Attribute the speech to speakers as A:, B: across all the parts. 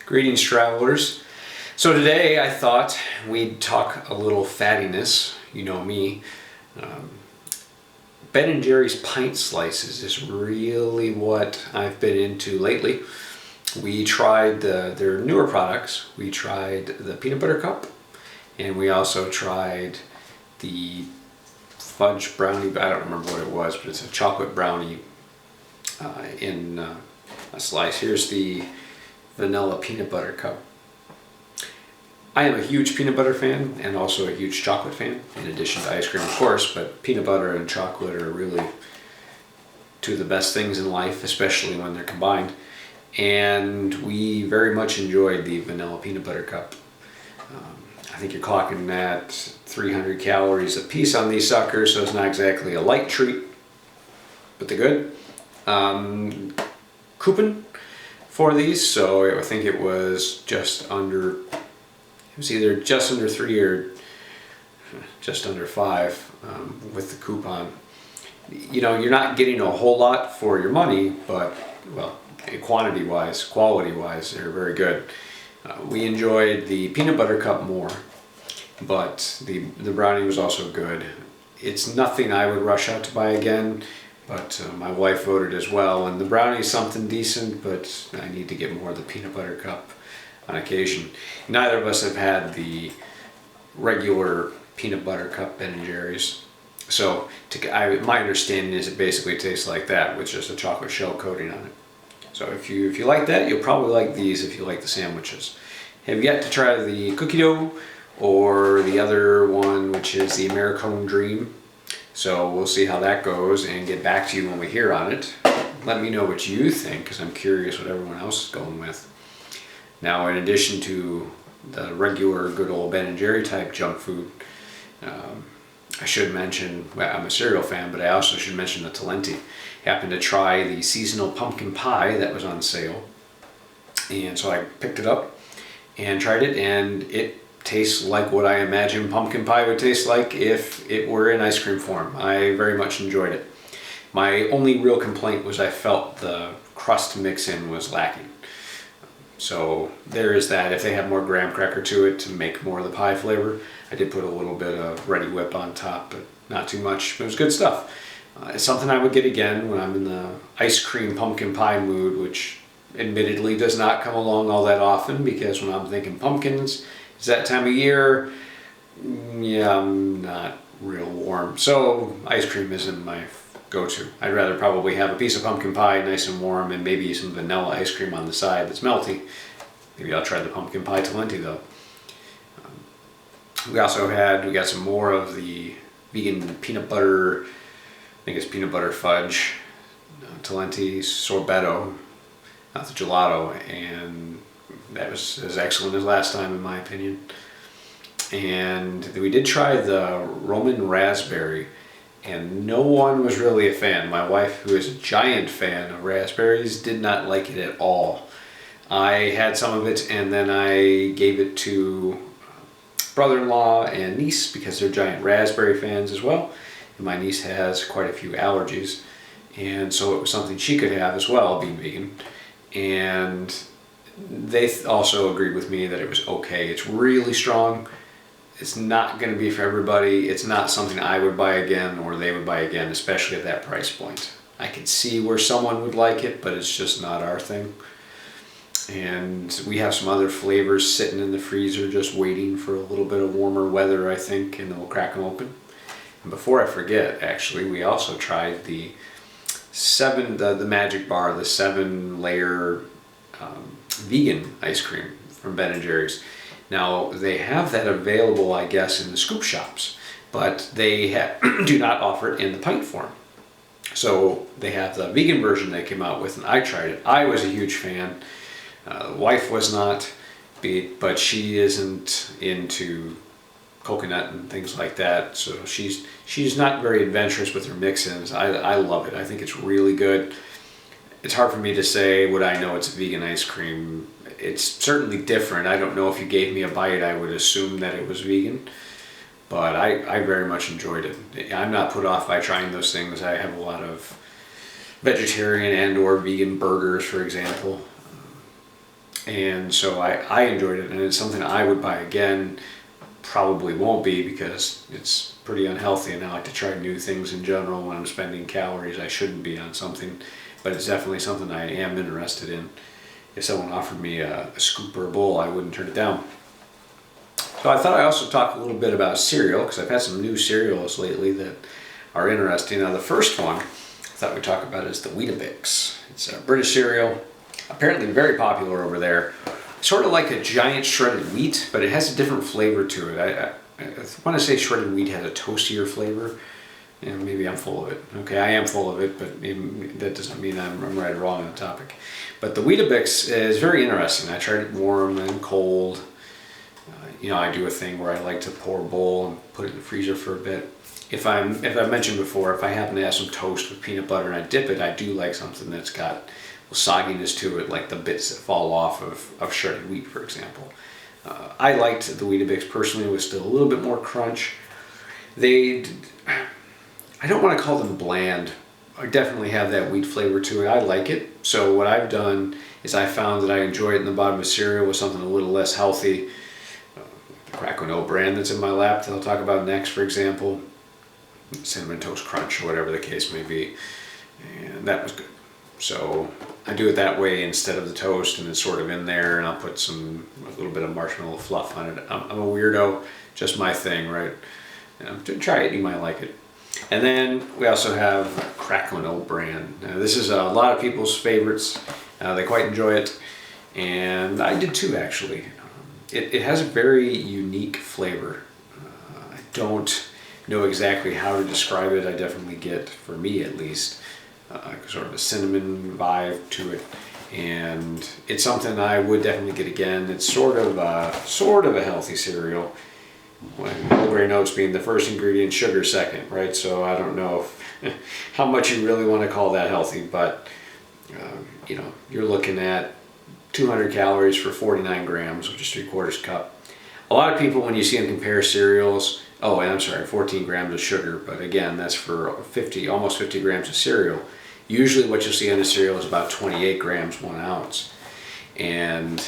A: Greetings, travelers. So today I thought we'd talk a little fattiness. You know me. Ben & Jerry's pint slices is really what I've been into lately. We tried their newer products. We tried the peanut butter cup, and we also tried the fudge brownie. I don't remember what it was, but it's a chocolate brownie in a slice. Here's the vanilla peanut butter cup. I am a huge peanut butter fan and also a huge chocolate fan, in addition to ice cream, of course, but peanut butter and chocolate are really two of the best things in life, especially when they're combined. And we very much enjoyed the vanilla peanut butter cup. I think you're clocking at 300 calories a piece on these suckers, so it's not exactly a light treat, but they're good. Coupon for these, so I think it was just under, it was either just under 3 or just under 5 with the coupon. You know, you're not getting a whole lot for your money, but, well, quantity-wise, quality-wise, they're very good. We enjoyed the peanut butter cup more, but the brownie was also good. It's nothing I would rush out to buy again, but my wife voted as well, and the brownie is something decent, but I need to get more of the peanut butter cup on occasion. Neither of us have had the regular peanut butter cup Ben & Jerry's, so my understanding is it basically tastes like that with just a chocolate shell coating on it. So if you like that, you'll probably like these if you like the sandwiches. Have yet to try the cookie dough or the other one, which is the Americone Dream. So we'll see how that goes and get back to you when we hear on it. Let me know what you think, because I'm curious what everyone else is going with. Now, in addition to the regular good old Ben & Jerry type junk food, I should mention, well, I'm a cereal fan, but I also should mention the Talenti. Happened to try the seasonal pumpkin pie that was on sale. And so I picked it up and tried it, and it tastes like what I imagine pumpkin pie would taste like if it were in ice cream form. I very much enjoyed it. My only real complaint was I felt the crust mix-in was lacking. So there is that. If they have more graham cracker to it to make more of the pie flavor, I did put a little bit of Ready Whip on top, but not too much. It was good stuff. It's something I would get again when I'm in the ice cream pumpkin pie mood, which admittedly does not come along all that often, because when I'm thinking pumpkins, it's that time of year, yeah, I'm not real warm. So ice cream isn't my go-to. I'd rather probably have a piece of pumpkin pie nice and warm and maybe some vanilla ice cream on the side that's melty. Maybe I'll try the pumpkin pie Talenti though. We got some more of the vegan peanut butter, I think it's peanut butter fudge, Talenti sorbetto, not the gelato, and that was as excellent as last time in my opinion. And we did try the Roman raspberry, and no one was really a fan. My wife, who is a giant fan of raspberries, did not like it at all. I had some of it, and then I gave it to brother-in-law and niece because they're giant raspberry fans as well. And my niece has quite a few allergies, and so it was something she could have as well, being vegan. And they also agreed with me that it was okay. It's really strong. It's not going to be for everybody. It's not something I would buy again or they would buy again, especially at that price point. I can see where someone would like it, but it's just not our thing. And we have some other flavors sitting in the freezer just waiting for a little bit of warmer weather, I think, and then we'll crack them open. And before I forget, actually, we also tried the Magic Bar, the 7-layer vegan ice cream from Ben & Jerry's. Now, they have that available, I guess, in the scoop shops, but they do not offer it in the pint form. So they have the vegan version they came out with, and I tried it. I was a huge fan. The wife was not, but she isn't into coconut and things like that, so she's not very adventurous with her mix-ins. I love it. I think it's really good. It's hard for me to say would I know it's vegan ice cream. It's certainly different. I don't know if you gave me a bite, I would assume that it was vegan, but I very much enjoyed it. I'm not put off by trying those things. I have a lot of vegetarian and or vegan burgers, for example. And so I enjoyed it, and it's something I would buy again. Probably won't be because it's pretty unhealthy, and I like to try new things in general. When I'm spending calories I shouldn't be on something, but it's definitely something I am interested in. If someone offered me a scoop or a bowl, I wouldn't turn it down. So I thought I'd also talk a little bit about cereal, because I've had some new cereals lately that are interesting. Now the first one I thought we'd talk about is the Weetabix. It's a British cereal, apparently very popular over there. Sort of like a giant shredded wheat, but it has a different flavor to it. I want to say shredded wheat has a toastier flavor, and maybe I'm full of it. Okay, I am full of it, but that doesn't mean I'm right or wrong on the topic. But the Weetabix is very interesting. I tried it warm and cold. You know, I do a thing where I like to pour a bowl and put it in the freezer for a bit. If I mentioned before, if I happen to have some toast with peanut butter and I dip it, I do like something that's got sogginess to it, like the bits that fall off of shredded wheat, for example. I liked the Weetabix personally. It was still a little bit more crunch. I don't want to call them bland. I definitely have that wheat flavor to it. I like it. So what I've done is I found that I enjoy it in the bottom of cereal with something a little less healthy. The Cracklin Oat Bran that's in my lap that I'll talk about next, for example. Cinnamon Toast Crunch, or whatever the case may be. And that was good. So I do it that way instead of the toast, and it's sort of in there, and I'll put a little bit of marshmallow fluff on it. I'm a weirdo, just my thing, right? Try it, you might like it. And then we also have Cracklin Oat Bran. This is a lot of people's favorites. They quite enjoy it, and I did too, actually. It has a very unique flavor. I don't know exactly how to describe it. I definitely get, for me at least, sort of a cinnamon vibe to it, and it's something I would definitely get again. It's sort of a healthy cereal. Whole grain oats being the first ingredient, sugar second, right? So I don't know how much you really want to call that healthy, but you know, you're looking at 200 calories for 49 grams, which is 3/4 cup. A lot of people, when you see them compare cereals, oh, and I'm sorry, 14 grams of sugar, but again, that's for almost 50 grams of cereal. Usually what you'll see on a cereal is about 28 grams, 1 ounce. And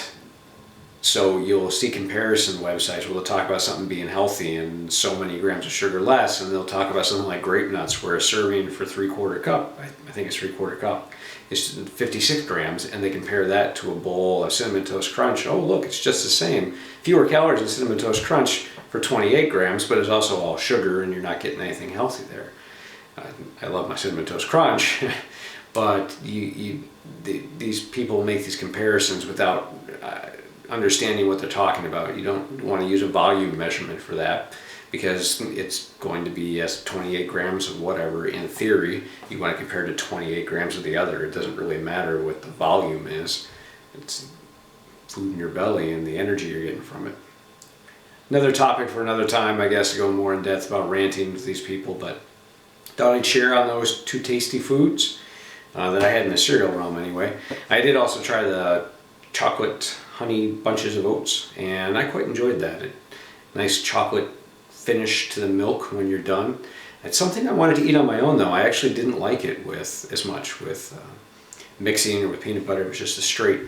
A: so you'll see comparison websites where they'll talk about something being healthy and so many grams of sugar less, and they'll talk about something like grape nuts, where a serving for 3/4 cup, I think it's 3/4 cup, is 56 grams, and they compare that to a bowl of Cinnamon Toast Crunch. Oh, look, it's just the same. Fewer calories in Cinnamon Toast Crunch for 28 grams, but it's also all sugar, and you're not getting anything healthy there. I love my Cinnamon Toast Crunch, but these people make these comparisons without understanding what they're talking about. You don't want to use a volume measurement for that, because it's going to be 28 grams of whatever in theory. You want to compare to 28 grams of the other. It doesn't really matter what the volume is. It's food in your belly and the energy you're getting from it. Another topic for another time, I guess, to go more in depth about ranting with these people, but thought I'd share on those two tasty foods that I had in the cereal realm anyway. I did also try the chocolate honey bunches of oats, and I quite enjoyed that. Nice chocolate finish to the milk when you're done. It's something I wanted to eat on my own, though. I actually didn't like it as much with mixing or with peanut butter. It was just a straight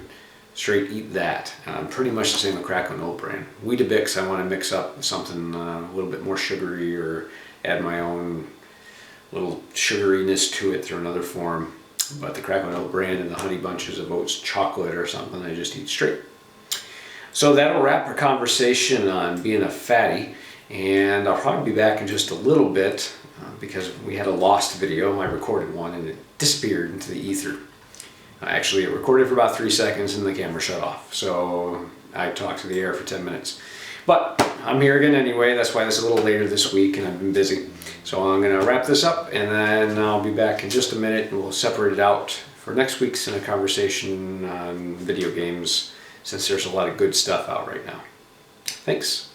A: eat that. Pretty much the same with Cracklin Oat Bran. Weetabix, I want to mix up with something a little bit more sugary, or add my own little sugariness to it through another form. But the Cracklin Oat Bran and the honey bunches of oats chocolate or something, I just eat straight. So that'll wrap our conversation on being a fatty, and I'll probably be back in just a little bit because we had a lost video. I recorded one and it disappeared into the ether. Actually, it recorded for about 3 seconds and the camera shut off. So I talked to the air for 10 minutes. But I'm here again anyway. That's why it's a little later this week, and I've been busy. So I'm going to wrap this up, and then I'll be back in just a minute, and we'll separate it out for next week's in a conversation on video games, since there's a lot of good stuff out right now. Thanks.